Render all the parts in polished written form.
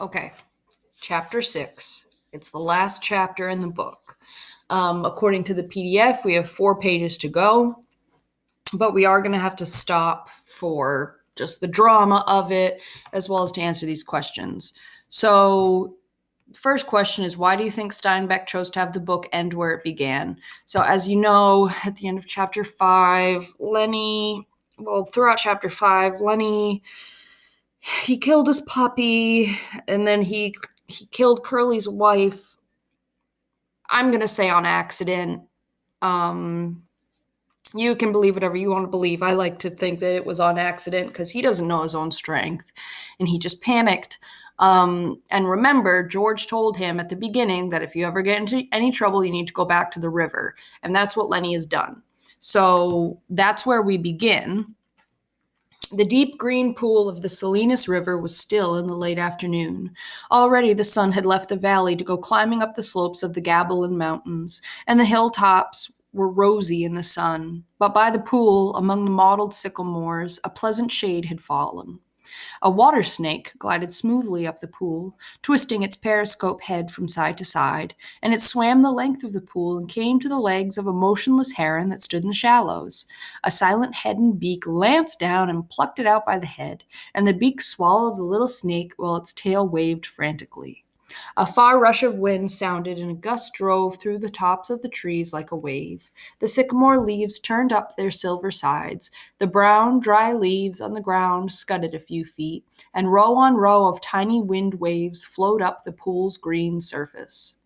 Okay, chapter 6. It's the last chapter in the book. According to the PDF, we have 4 pages to go, but we are going to have to stop for just the drama of it, as well as to answer these questions. So, first question is, why do you think Steinbeck chose to have the book end where it began? So, as you know, at the end of chapter 5, throughout chapter 5, Lenny, he killed his puppy, and then he killed Curly's wife. I'm going to say on accident. Um, you can believe whatever you want to believe. I like to think that it was on accident because he doesn't know his own strength and he just panicked. And remember, George told him at the beginning that if you ever get into any trouble, you need to go back to the river. And that's what Lenny has done. So that's where we begin. The deep green pool of the Salinas River was still in the late afternoon. Already the sun had left the valley to go climbing up the slopes of the Gabilan Mountains, and the hilltops were rosy in the sun. But by the pool, among the mottled sycamores, a pleasant shade had fallen. A water snake glided smoothly up the pool, twisting its periscope head from side to side, and it swam the length of the pool and came to the legs of a motionless heron that stood in the shallows. A silent head and beak lanced down and plucked it out by the head, and the beak swallowed the little snake while its tail waved frantically. A far rush of wind sounded, and a gust drove through the tops of the trees like a wave. The sycamore leaves turned up their silver sides. The brown, dry leaves on the ground scudded a few feet, and row on row of tiny wind waves flowed up the pool's green surface.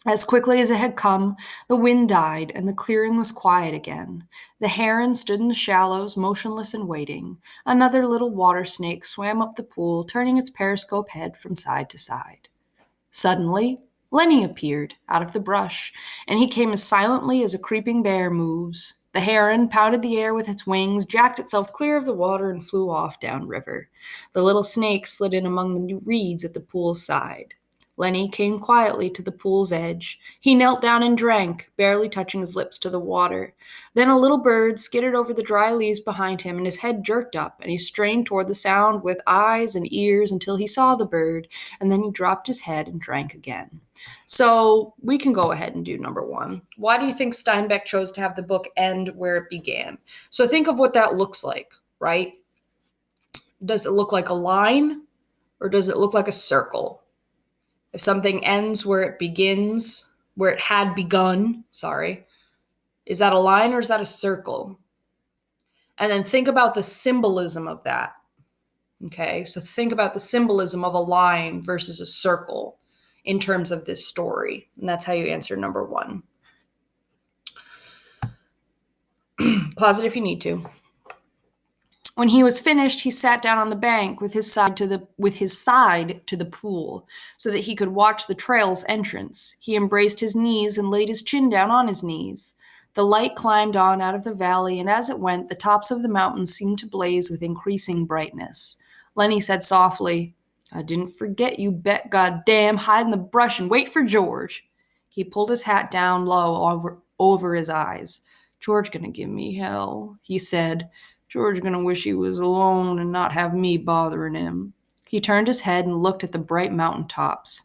As quickly as it had come, the wind died, and the clearing was quiet again. The heron stood in the shallows, motionless and waiting. Another little water snake swam up the pool, turning its periscope head from side to side. Suddenly, Lenny appeared out of the brush, and he came as silently as a creeping bear moves. The heron pounded the air with its wings, jacked itself clear of the water, and flew off downriver. The little snake slid in among the reeds at the pool's side. Lenny came quietly to the pool's edge. He knelt down and drank, barely touching his lips to the water. Then a little bird skidded over the dry leaves behind him, and his head jerked up, and he strained toward the sound with eyes and ears until he saw the bird, and then he dropped his head and drank again. So we can go ahead and do number 1. Why do you think Steinbeck chose to have the book end where it began? So think of what that looks like, right? Does it look like a line, or does it look like a circle? If something ends where it begins, where it had begun, is that a line or is that a circle? And then think about the symbolism of that. Okay, so think about the symbolism of a line versus a circle in terms of this story. And that's how you answer number 1. Pause it if you need to. When he was finished, he sat down on the bank with his side to the pool so that he could watch the trail's entrance. He embraced his knees and laid his chin down on his knees. The light climbed on out of the valley, and as it went, the tops of the mountains seemed to blaze with increasing brightness. Lenny said softly, "I didn't forget you, bet goddamn. Hide in the brush and wait for George." He pulled his hat down low over his eyes. "George gonna give me hell," he said. "George gonna wish he was alone and not have me bothering him." He turned his head and looked at the bright mountain tops.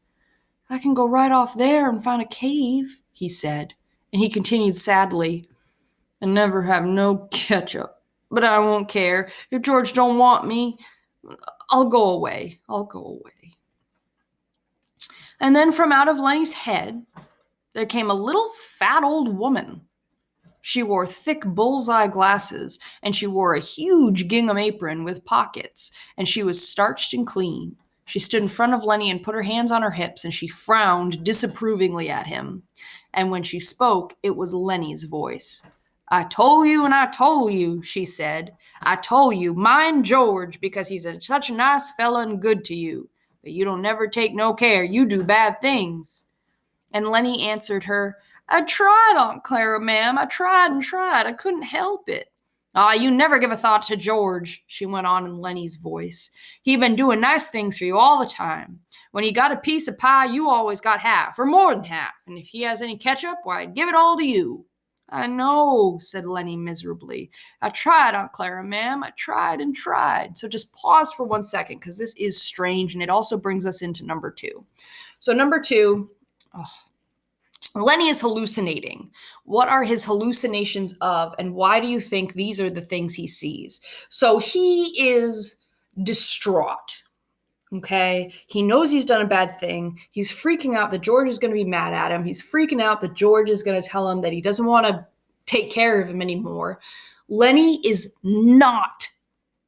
"I can go right off there and find a cave," he said, and he continued sadly, "I never have no ketchup, but I won't care. If George don't want me, I'll go away. And then from out of Lenny's head, there came a little fat old woman. She wore thick bullseye glasses, and she wore a huge gingham apron with pockets, and she was starched and clean. She stood in front of Lenny and put her hands on her hips, and she frowned disapprovingly at him. And when she spoke, it was Lenny's voice. "I told you," she said. "I told you, mind George, because he's such a nice fella and good to you. But you don't never take no care. You do bad things." And Lenny answered her, "I tried, Aunt Clara, ma'am. I tried and tried. I couldn't help it." "Ah, you never give a thought to George," she went on in Lenny's voice. "He been doing nice things for you all the time. When he got a piece of pie, you always got half, or more than half. And if he has any ketchup, why, I'd give it all to you." I know, said Lenny miserably. I tried, Aunt Clara, ma'am. I tried and tried. So just pause for 1 second, because this is strange, and it also brings us into number 2. So number 2, Lenny is hallucinating. What are his hallucinations of, and why do you think these are the things he sees? So he is distraught. Okay. He knows he's done a bad thing. He's freaking out that George is going to be mad at him. He's freaking out that George is going to tell him that he doesn't want to take care of him anymore. Lenny is not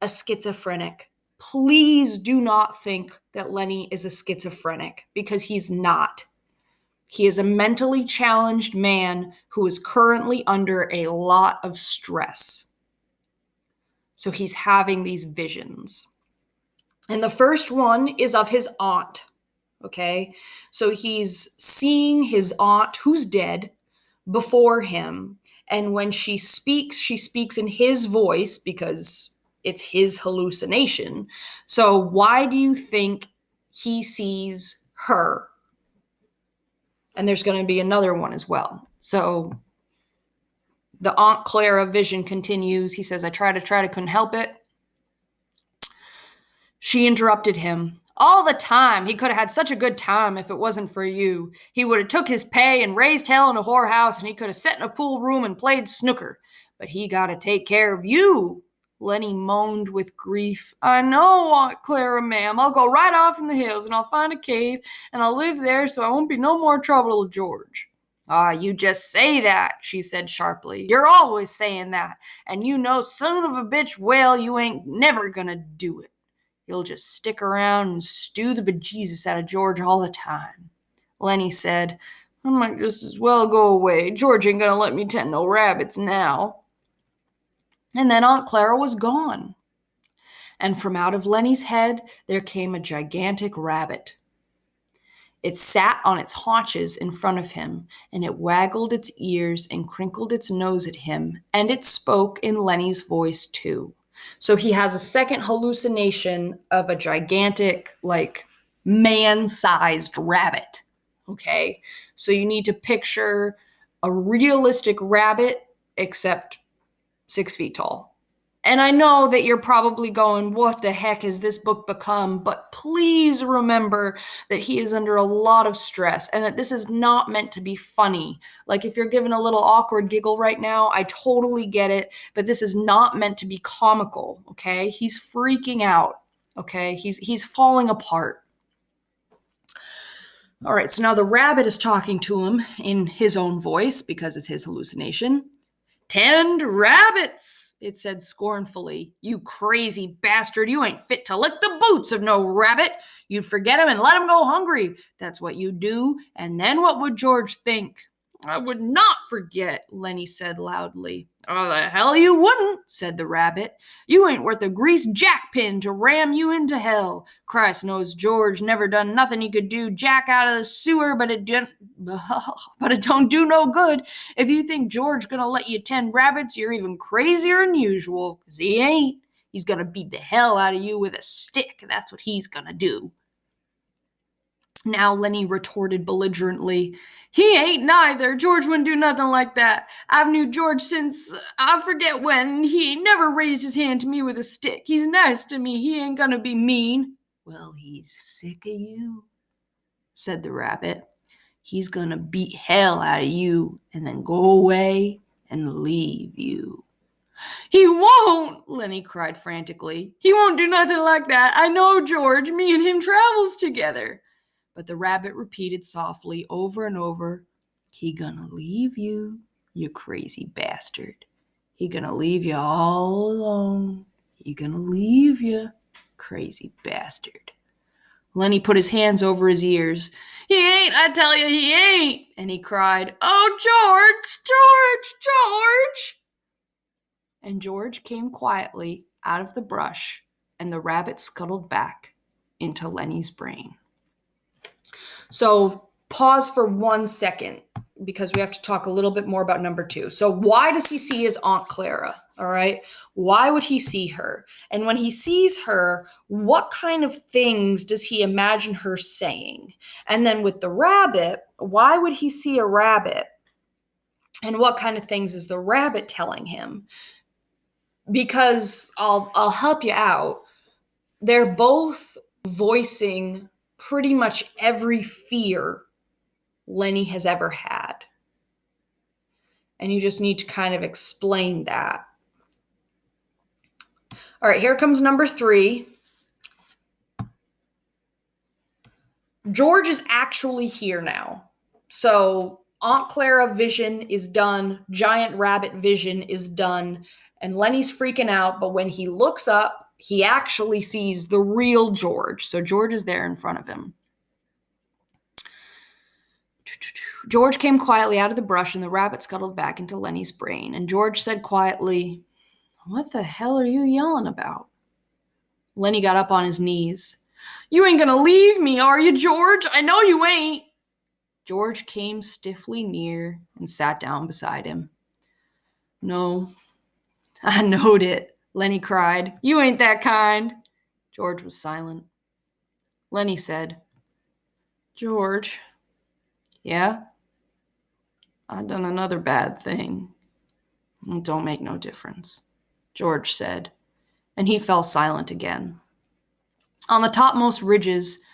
a schizophrenic. Please do not think that Lenny is a schizophrenic, because he's not. He is a mentally challenged man who is currently under a lot of stress. So he's having these visions. And the first one is of his aunt, okay? So he's seeing his aunt, who's dead, before him. And when she speaks in his voice, because it's his hallucination. So why do you think he sees her? And there's going to be another one as well. So the Aunt Clara vision continues. He says, I tried, couldn't help it. She interrupted him. All the time. He could have had such a good time if it wasn't for you. He would have took his pay and raised hell in a whorehouse, and he could have sat in a pool room and played snooker. But he got to take care of you. Lenny moaned with grief. I know, Aunt Clara, ma'am. I'll go right off in the hills, and I'll find a cave, and I'll live there so I won't be no more trouble with George. Ah, you just say that, she said sharply. You're always saying that, and you know son of a bitch well you ain't never gonna do it. You'll just stick around and stew the bejesus out of George all the time. Lenny said, I might just as well go away. George ain't gonna let me tend no rabbits now. And then Aunt Clara was gone. And from out of Lenny's head, there came a gigantic rabbit. It sat on its haunches in front of him, and it waggled its ears and crinkled its nose at him, and it spoke in Lenny's voice too. So he has a second hallucination of a gigantic, like, man-sized rabbit, okay? So you need to picture a realistic rabbit, except 6 feet tall. And I know that you're probably going, what the heck has this book become? But please remember that he is under a lot of stress, and that this is not meant to be funny. Like, if you're giving a little awkward giggle right now, I totally get it, but this is not meant to be comical, okay? He's freaking out, okay? He's falling apart. All right, so now the rabbit is talking to him in his own voice, because it's his hallucination. 10 rabbits, it said scornfully. You crazy bastard, you ain't fit to lick the boots of no rabbit. You'd forget him and let him go hungry. That's what you do. And then what would George think? I would not forget, Lenny said loudly. Oh, the hell you wouldn't, said the rabbit. You ain't worth a greased jackpin to ram you into hell. Christ knows George never done nothing he could do Jack out of the sewer, but it don't do no good. If you think George gonna let you 10 rabbits, you're even crazier than usual, 'cause he ain't. He's gonna beat the hell out of you with a stick. That's what he's gonna do. Now Lenny retorted belligerently. He ain't neither. George wouldn't do nothing like that. I've knew George since I forget when. He ain't never raised his hand to me with a stick. He's nice to me. He ain't gonna be mean. Well, he's sick of you, said the rabbit. He's gonna beat hell out of you and then go away and leave you. He won't, Lenny cried frantically. He won't do nothing like that. I know George. Me and him travels together. But the rabbit repeated softly over and over, he gonna leave you, you crazy bastard. He gonna leave you all alone. He gonna leave you, crazy bastard. Lenny put his hands over his ears. He ain't, I tell you, he ain't. And he cried, oh, George, George, George. And George came quietly out of the brush, and the rabbit scuttled back into Lenny's brain. So pause for 1 second, because we have to talk a little bit more about number 2. So why does he see his Aunt Clara? All right. Why would he see her? And when he sees her, what kind of things does he imagine her saying? And then with the rabbit, why would he see a rabbit? And what kind of things is the rabbit telling him? Because I'll help you out. They're both voicing pretty much every fear Lenny has ever had. And you just need to kind of explain that. All right, here comes number 3. George is actually here now. So Aunt Clara vision is done, giant rabbit vision is done, and Lenny's freaking out, but when he looks up, he actually sees the real George. So George is there in front of him. George came quietly out of the brush, and the rabbit scuttled back into Lenny's brain. And George said quietly, "What the hell are you yelling about?" Lenny got up on his knees. "You ain't gonna leave me, are you, George? I know you ain't." George came stiffly near and sat down beside him. "No, I knowed it," Lenny cried. "You ain't that kind." George was silent. Lenny said, "George." "Yeah? I done another bad thing." "It don't make no difference," George said, and he fell silent again. On the topmost ridges,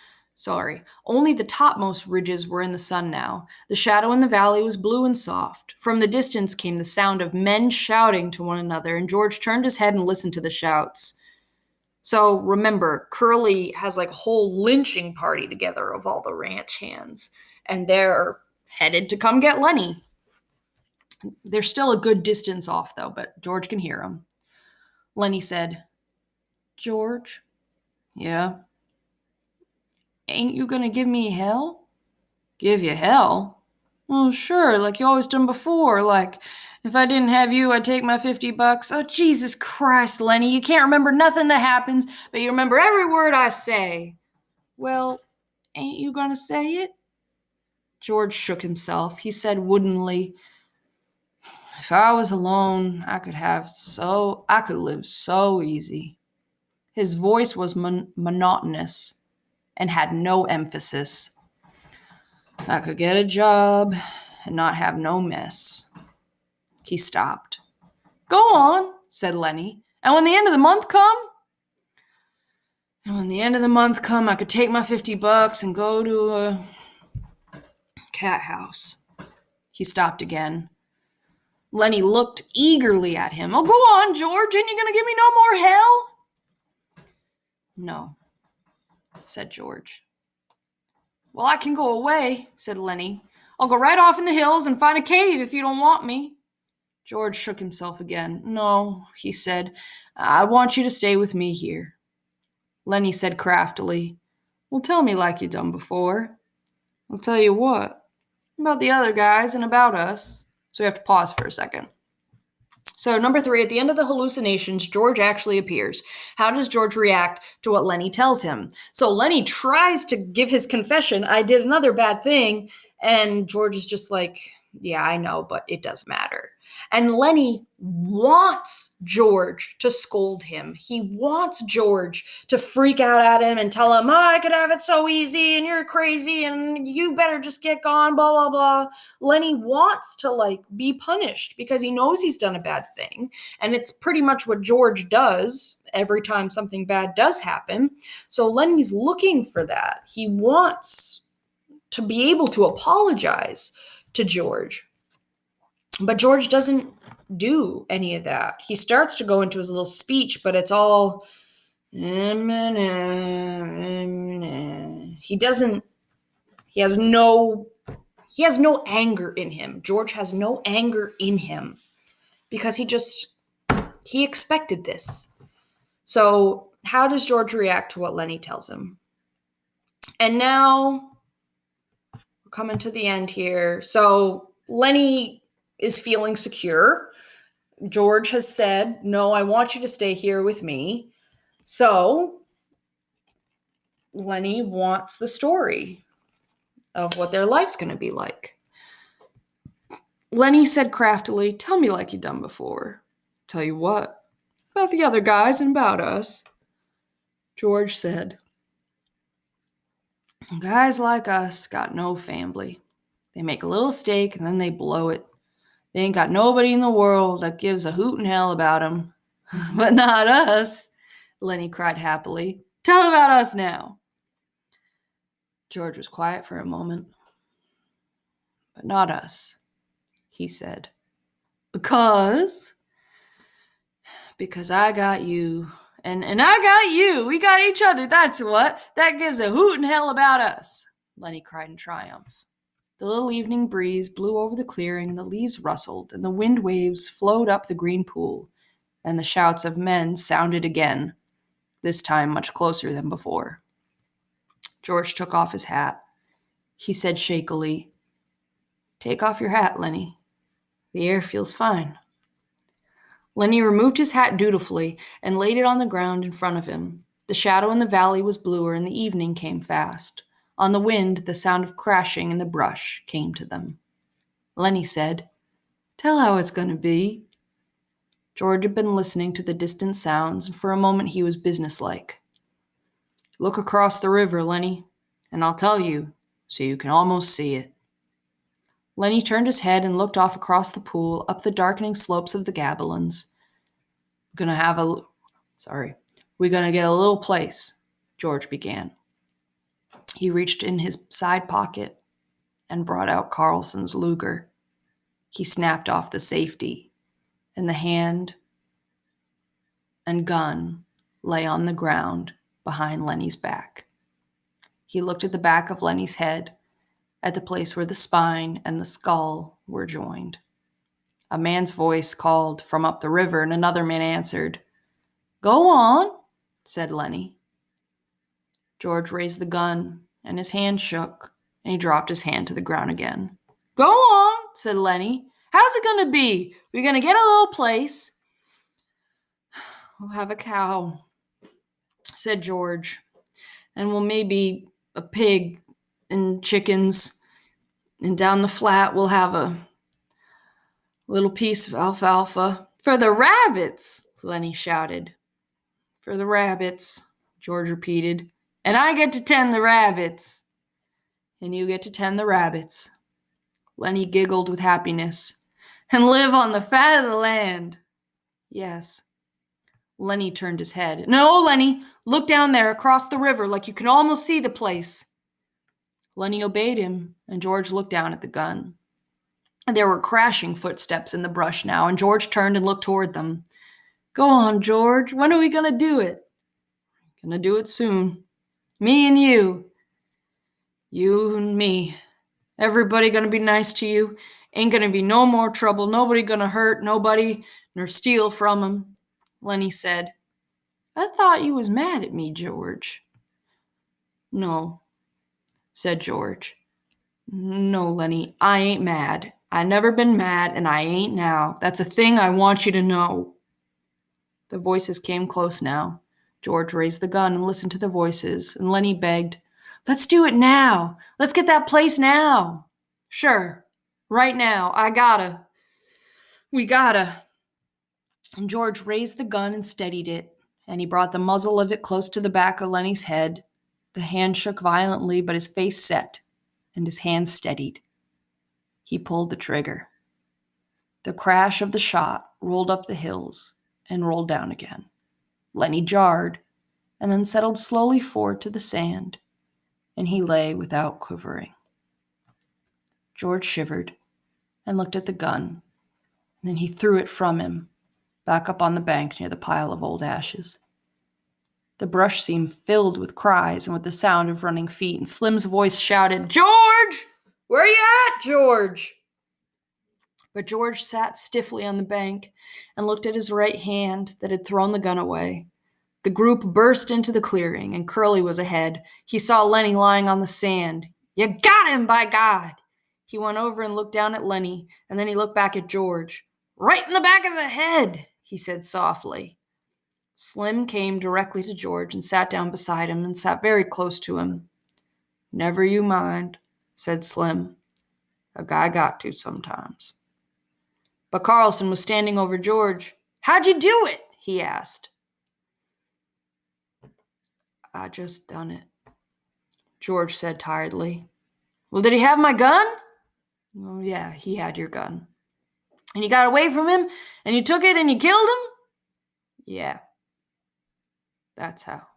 only the topmost ridges were in the sun now. The shadow in the valley was blue and soft. From the distance came the sound of men shouting to one another, and George turned his head and listened to the shouts. So remember, Curly has like a whole lynching party together of all the ranch hands, and they're headed to come get Lenny. They're still a good distance off, though, but George can hear them. Lenny said, "George?" "Yeah?" "Ain't you gonna give me hell?" "Give you hell?" "Well, sure, like you always done before. Like, if I didn't have you, I'd take my $50. Oh, Jesus Christ, Lenny, you can't remember nothing that happens, but you remember every word I say." "Well, ain't you gonna say it?" George shook himself. He said woodenly, "If I was alone, I could live so easy." His voice was monotonous and had no emphasis. "I could get a job and not have no mess." He stopped. "Go on," said Lenny. "And when the end of the month come?" "And when the end of the month come, I could take my $50 and go to a cat house." He stopped again. Lenny looked eagerly at him. "Oh, go on, George. Ain't you going to give me no more hell?" "No," said George. "Well, I can go away," said Lenny. "I'll go right off in the hills and find a cave if you don't want me." George shook himself again. "No," he said. "I want you to stay with me here." Lenny said craftily, "Well, tell me like you done before." "I'll tell you what. About the other guys and about us." So we have to pause for a second. So number 3, at the end of the hallucinations, George actually appears. How does George react to what Lenny tells him? So Lenny tries to give his confession, "I did another bad thing," and George is just like, "Yeah, I know, but it doesn't matter." And Lenny wants George to scold him. He wants George to freak out at him and tell him, "Oh, I could have it so easy and you're crazy and you better just get gone, blah, blah, blah." Lenny wants to like be punished because he knows he's done a bad thing. And it's pretty much what George does every time something bad does happen. So Lenny's looking for that. He wants to be able to apologize to George. But George doesn't do any of that. He starts to go into his little speech, but it's all he has no anger in him. George has no anger in him because he expected this. So how does George react to what Lenny tells him? And now we're coming to the end here. So Lenny is feeling secure. George has said, "No, I want you to stay here with me." So Lenny wants the story of what their life's going to be like. Lenny said craftily, "Tell me like you done before." "Tell you what?" "About the other guys and about us." George said, "Guys like us got no family. They make a little steak and then they blow it. They ain't got nobody in the world that gives a hoot in hell about 'em. But not us, Lenny cried happily. Tell about us now. George was quiet for a moment. But not us, he said. Because I got you. And I got you. We got each other, that's what. That gives a hoot in hell about us, Lenny cried in triumph. The little evening breeze blew over the clearing, and the leaves rustled, and the wind waves flowed up the green pool, and the shouts of men sounded again, this time much closer than before. George took off his hat. He said shakily, Take off your hat, Lenny. The air feels fine. Lenny removed his hat dutifully and laid it on the ground in front of him. The shadow in the valley was bluer, and the evening came fast. On the wind, the sound of crashing in the brush came to them. Lenny said, Tell how it's going to be. George had been listening to the distant sounds, and for a moment he was businesslike. Look across the river, Lenny, and I'll tell you, so you can almost see it. Lenny turned his head and looked off across the pool, up the darkening slopes of the Gabelins. We're gonna get a little place, George began. He reached in his side pocket and brought out Carlson's Luger. He snapped off the safety, and the hand and gun lay on the ground behind Lenny's back. He looked at the back of Lenny's head, at the place where the spine and the skull were joined. A man's voice called from up the river, and another man answered. Go on, said Lenny. George raised the gun, and his hand shook, and he dropped his hand to the ground again. Go on, said Lenny. How's it going to be? We're going to get a little place. We'll have a cow, said George, and we'll maybe a pig and chickens, and down the flat we'll have a little piece of alfalfa. For the rabbits, Lenny shouted. For the rabbits, George repeated. And I get to tend the rabbits. And you get to tend the rabbits. Lenny giggled with happiness. And live on the fat of the land. Yes. Lenny turned his head. No, Lenny, look down there across the river like you can almost see the place. Lenny obeyed him, and George looked down at the gun. There were crashing footsteps in the brush now, and George turned and looked toward them. Go on, George. When are we going to do it? Gonna do it soon. Me and you. You and me. Everybody gonna be nice to you. Ain't gonna be no more trouble. Nobody gonna hurt nobody nor steal from 'em, Lenny said. I thought you was mad at me, George. No, said George. No, Lenny, I ain't mad. I never been mad, and I ain't now. That's a thing I want you to know. The voices came close now. George raised the gun and listened to the voices, and Lenny begged, Let's do it now. Let's get that place now. Sure, right now. We gotta. And George raised the gun and steadied it, and he brought the muzzle of it close to the back of Lenny's head. The hand shook violently, but his face set, and his hand steadied. He pulled the trigger. The crash of the shot rolled up the hills and rolled down again. Lenny jarred, and then settled slowly forward to the sand, and he lay without quivering. George shivered and looked at the gun, and then he threw it from him, back up on the bank near the pile of old ashes. The brush seemed filled with cries and with the sound of running feet, and Slim's voice shouted, George! Where you at, George? But George sat stiffly on the bank and looked at his right hand that had thrown the gun away. The group burst into the clearing, and Curly was ahead. He saw Lenny lying on the sand. You got him, by God! He went over and looked down at Lenny, and then he looked back at George. Right in the back of the head, he said softly. Slim came directly to George and sat down beside him and sat very close to him. Never you mind, said Slim. A guy got to sometimes. But Carlson was standing over George. How'd you do it? He asked. I just done it, George said tiredly. Well, did he have my gun? Oh, yeah, he had your gun. And you got away from him, and you took it and you killed him? Yeah, that's how.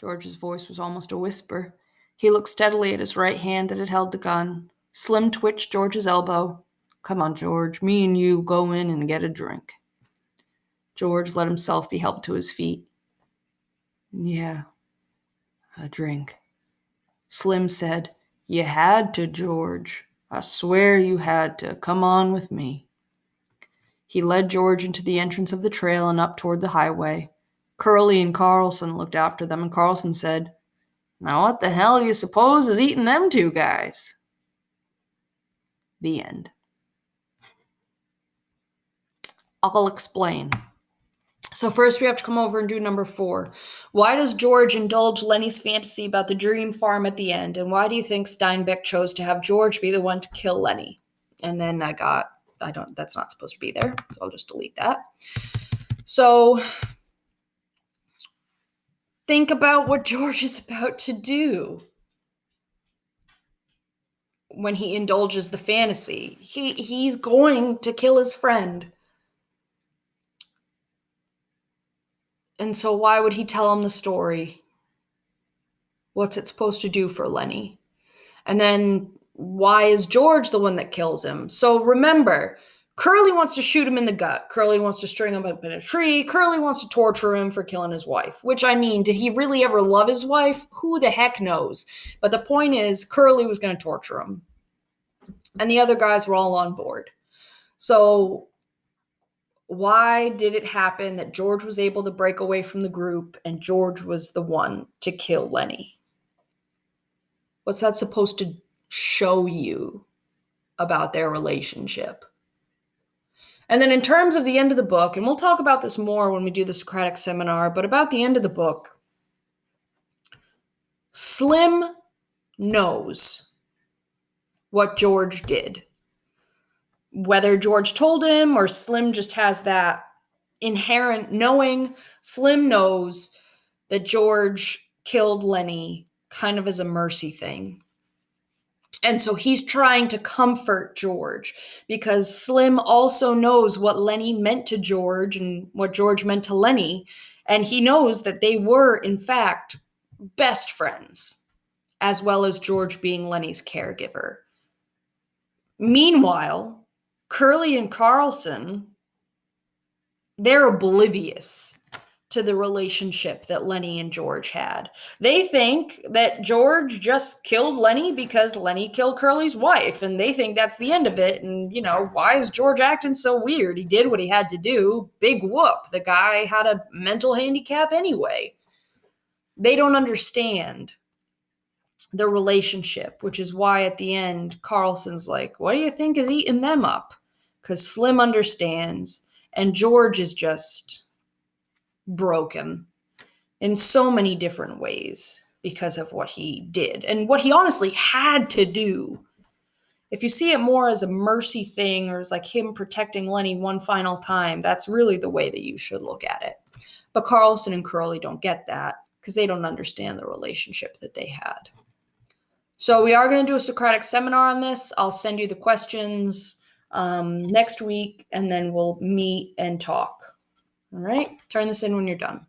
George's voice was almost a whisper. He looked steadily at his right hand that had held the gun. Slim twitched George's elbow. Come on, George, me and you go in and get a drink. George let himself be helped to his feet. Yeah, a drink. Slim said, You had to, George. I swear you had to. Come on with me. He led George into the entrance of the trail and up toward the highway. Curly and Carlson looked after them, and Carlson said, Now what the hell do you suppose is eating them two guys? The end. I'll explain. So first we have to come over and do number 4. Why does George indulge Lenny's fantasy about the dream farm at the end? And why do you think Steinbeck chose to have George be the one to kill Lenny? And then that's not supposed to be there, so I'll just delete that. So think about what George is about to do when he indulges the fantasy. He's going to kill his friend. And so why would he tell him the story? What's it supposed to do for Lenny? And then why is George the one that kills him? So remember, Curly wants to shoot him in the gut. Curly wants to string him up in a tree. Curly wants to torture him for killing his wife. Which, I mean, did he really ever love his wife? Who the heck knows? But the point is, Curly was going to torture him. And the other guys were all on board. So why did it happen that George was able to break away from the group and George was the one to kill Lenny? What's that supposed to show you about their relationship? And then in terms of the end of the book, and we'll talk about this more when we do the Socratic seminar, but about the end of the book, Slim knows what George did. Whether George told him or Slim just has that inherent knowing, Slim knows that George killed Lenny kind of as a mercy thing. And so he's trying to comfort George because Slim also knows what Lenny meant to George and what George meant to Lenny. And he knows that they were, in fact, best friends, as well as George being Lenny's caregiver. Meanwhile, Curly and Carlson, they're oblivious to the relationship that Lenny and George had. They think that George just killed Lenny because Lenny killed Curly's wife, and they think that's the end of it. And, why is George acting so weird? He did what he had to do. Big whoop. The guy had a mental handicap anyway. They don't understand the relationship, which is why at the end, Carlson's like, what do you think is eating them up? Because Slim understands, and George is just broken in so many different ways because of what he did and what he honestly had to do. If you see it more as a mercy thing or as like him protecting Lenny one final time, that's really the way that you should look at it. But Carlson and Curly don't get that because they don't understand the relationship that they had. So we are going to do a Socratic seminar on this. I'll send you the questions next week, and then we'll meet and talk. All right, turn this in when you're done.